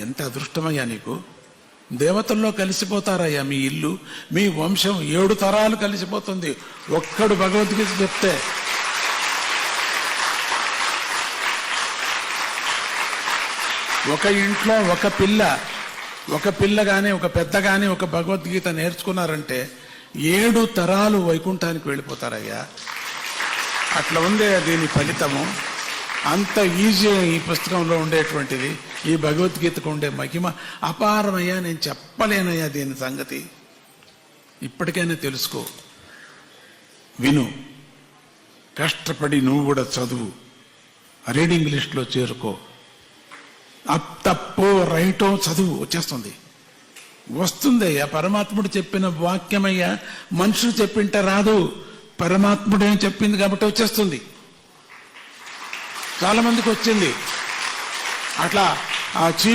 ఎంత అదృష్టమయ్యా నీకు. దేవతల్లో కలిసిపోతారయ్యా మీ ఇల్లు, మీ వంశం 7 తరాలు కలిసిపోతుంది ఒక్కడు భగవద్గీత చెప్తే. ఒక ఇంట్లో ఒక పిల్ల కానీ ఒక పెద్ద కానీ ఒక భగవద్గీత నేర్చుకున్నారంటే 7 తరాలు వైకుంఠానికి వెళ్ళిపోతారయ్యా. అట్లా ఉండే దీని ఫలితము. అంత ఈజీ ఈ పుస్తకంలో ఉండేటువంటిది. ఈ భగవద్గీతకు ఉండే మహిమ అపారమయ్యా. నేను చెప్పలేనయ్యా దీని సంగతి. ఇప్పటికైనా తెలుసుకో, విను, కష్టపడి నువ్వు కూడా చదువు, రీడింగ్ లిస్ట్లో చేరుకో. తప్పో రైటో చదువు, వచ్చేస్తుంది, వస్తుందయ్యా. పరమాత్ముడు చెప్పిన వాక్యమయ్యా. మనుషులు చెప్పింటే రాదు, పరమాత్ముడే చెప్పింది కాబట్టి వచ్చేస్తుంది. చాలా మందికి వచ్చింది. అట్లా ఆ